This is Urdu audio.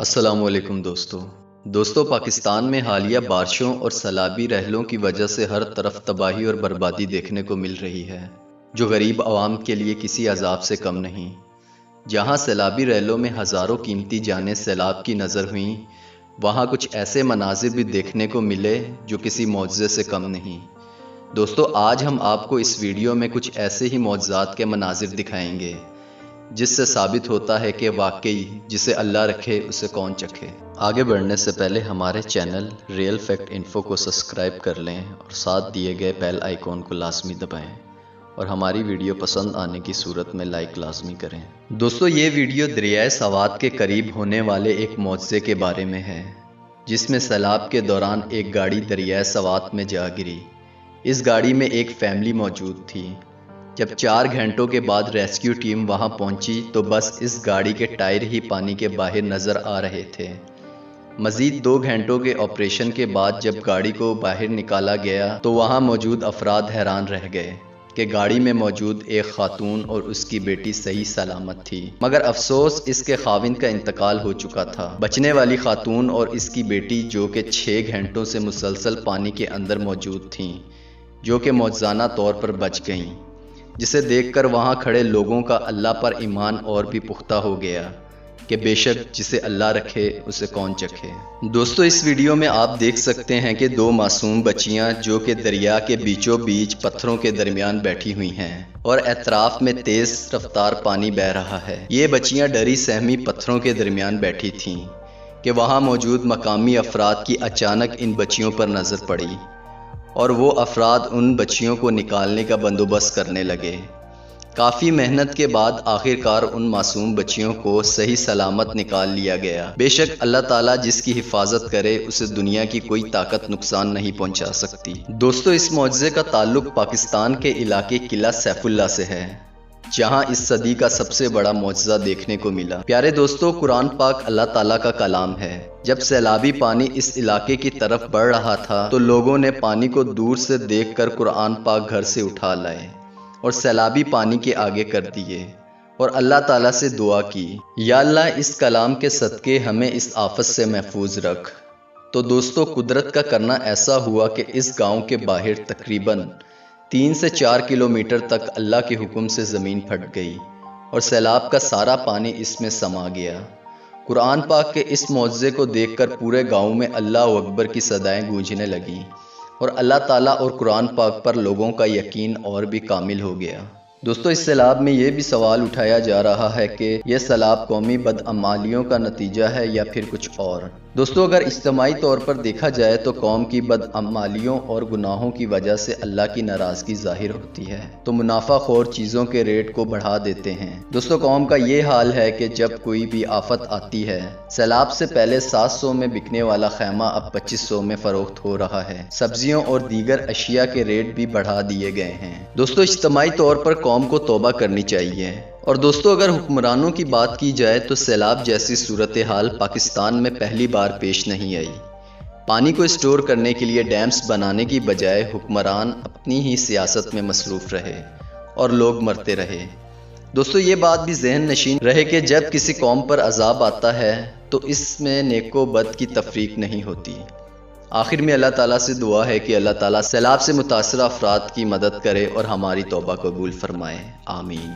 السلام علیکم دوستو پاکستان میں حالیہ بارشوں اور سیلابی رحلوں کی وجہ سے ہر طرف تباہی اور بربادی دیکھنے کو مل رہی ہے، جو غریب عوام کے لیے کسی عذاب سے کم نہیں۔ جہاں سیلابی رحلوں میں ہزاروں قیمتی جانیں سیلاب کی نظر ہوئیں، وہاں کچھ ایسے مناظر بھی دیکھنے کو ملے جو کسی معجزے سے کم نہیں۔ دوستو، آج ہم آپ کو اس ویڈیو میں کچھ ایسے ہی معجزات کے مناظر دکھائیں گے جس سے ثابت ہوتا ہے کہ واقعی جسے اللہ رکھے اسے کون چکھے۔ آگے بڑھنے سے پہلے ہمارے چینل ریئل فیکٹ انفو کو سبسکرائب کر لیں اور ساتھ دیے گئے بیل آئیکن کو لازمی دبائیں اور ہماری ویڈیو پسند آنے کی صورت میں لائک لازمی کریں۔ دوستو، یہ ویڈیو دریائے سوات کے قریب ہونے والے ایک معجزے کے بارے میں ہے، جس میں سیلاب کے دوران ایک گاڑی دریائے سوات میں جا گری۔ اس گاڑی میں ایک فیملی موجود تھی۔ جب 4 گھنٹوں کے بعد ریسکیو ٹیم وہاں پہنچی تو بس اس گاڑی کے ٹائر ہی پانی کے باہر نظر آ رہے تھے۔ مزید 2 گھنٹوں کے آپریشن کے بعد جب گاڑی کو باہر نکالا گیا تو وہاں موجود افراد حیران رہ گئے کہ گاڑی میں موجود ایک خاتون اور اس کی بیٹی صحیح سلامت تھی، مگر افسوس اس کے خاوند کا انتقال ہو چکا تھا۔ بچنے والی خاتون اور اس کی بیٹی جو کہ 6 گھنٹوں سے مسلسل پانی کے اندر موجود تھیں، جو کہ معجزانہ طور پر بچ گئیں، جسے دیکھ کر وہاں کھڑے لوگوں کا اللہ پر ایمان اور بھی پختہ ہو گیا کہ بے شک جسے اللہ رکھے اسے کون چکھے۔ دوستو، اس ویڈیو میں آپ دیکھ سکتے ہیں کہ 2 معصوم بچیاں جو کہ دریا کے بیچوں بیچ پتھروں کے درمیان بیٹھی ہوئی ہیں اور اطراف میں تیز رفتار پانی بہہ رہا ہے۔ یہ بچیاں ڈری سہمی پتھروں کے درمیان بیٹھی تھیں کہ وہاں موجود مقامی افراد کی اچانک ان بچیوں پر نظر پڑی اور وہ افراد ان بچیوں کو نکالنے کا بندوبست کرنے لگے۔ کافی محنت کے بعد آخر کار ان معصوم بچیوں کو صحیح سلامت نکال لیا گیا۔ بے شک اللہ تعالیٰ جس کی حفاظت کرے اسے دنیا کی کوئی طاقت نقصان نہیں پہنچا سکتی۔ دوستو، اس معجزے کا تعلق پاکستان کے علاقے قلعہ سیف اللہ سے ہے، جہاں اس صدی کا سب سے بڑا معجزہ دیکھنے کو ملا۔ پیارے دوستو، قرآن پاک اللہ تعالیٰ کا کلام ہے۔ جب سیلابی پانی اس علاقے کی طرف بڑھ رہا تھا تو لوگوں نے پانی کو دور سے دیکھ کر قرآن پاک گھر سے اٹھا لائے اور سیلابی پانی کے آگے کر دیے اور اللہ تعالیٰ سے دعا کی، یا اللہ اس کلام کے صدقے ہمیں اس آفت سے محفوظ رکھ۔ تو دوستو، قدرت کا کرنا ایسا ہوا کہ اس گاؤں کے باہر تقریباً 3 سے 4 کلومیٹر تک اللہ کے حکم سے زمین پھٹ گئی اور سیلاب کا سارا پانی اس میں سما گیا۔ قرآن پاک کے اس معجزے کو دیکھ کر پورے گاؤں میں اللہ اکبر کی صدائیں گونجنے لگیں اور اللہ تعالیٰ اور قرآن پاک پر لوگوں کا یقین اور بھی کامل ہو گیا۔ دوستو، اس سیلاب میں یہ بھی سوال اٹھایا جا رہا ہے کہ یہ سیلاب قومی بدعمالیوں کا نتیجہ ہے یا پھر کچھ اور۔ دوستو، اگر اجتماعی طور پر دیکھا جائے تو قوم کی بدعمالیوں اور گناہوں کی وجہ سے اللہ کی ناراضگی ظاہر ہوتی ہے تو منافع خور چیزوں کے ریٹ کو بڑھا دیتے ہیں۔ دوستو، قوم کا یہ حال ہے کہ جب کوئی بھی آفت آتی ہے، سیلاب سے پہلے 700 میں بکنے والا خیمہ اب 2500 میں فروخت ہو رہا ہے۔ سبزیوں اور دیگر اشیاء کے ریٹ بھی بڑھا دیے گئے ہیں۔ دوستو، اجتماعی طور پر قوم کو توبہ کرنی چاہیے۔ اور دوستو، اگر حکمرانوں کی بات کی جائے تو سیلاب جیسی صورتحال پاکستان میں پہلی بار پیش نہیں آئی۔ پانی کو اسٹور کرنے کے لیے ڈیمز بنانے کی بجائے حکمران اپنی ہی سیاست میں مصروف رہے اور لوگ مرتے رہے۔ دوستو، یہ بات بھی ذہن نشین رہے کہ جب کسی قوم پر عذاب آتا ہے تو اس میں نیک و بد کی تفریق نہیں ہوتی۔ آخر میں اللہ تعالیٰ سے دعا ہے کہ اللہ تعالیٰ سیلاب سے متاثرہ افراد کی مدد کرے اور ہماری توبہ قبول فرمائے۔ آمین۔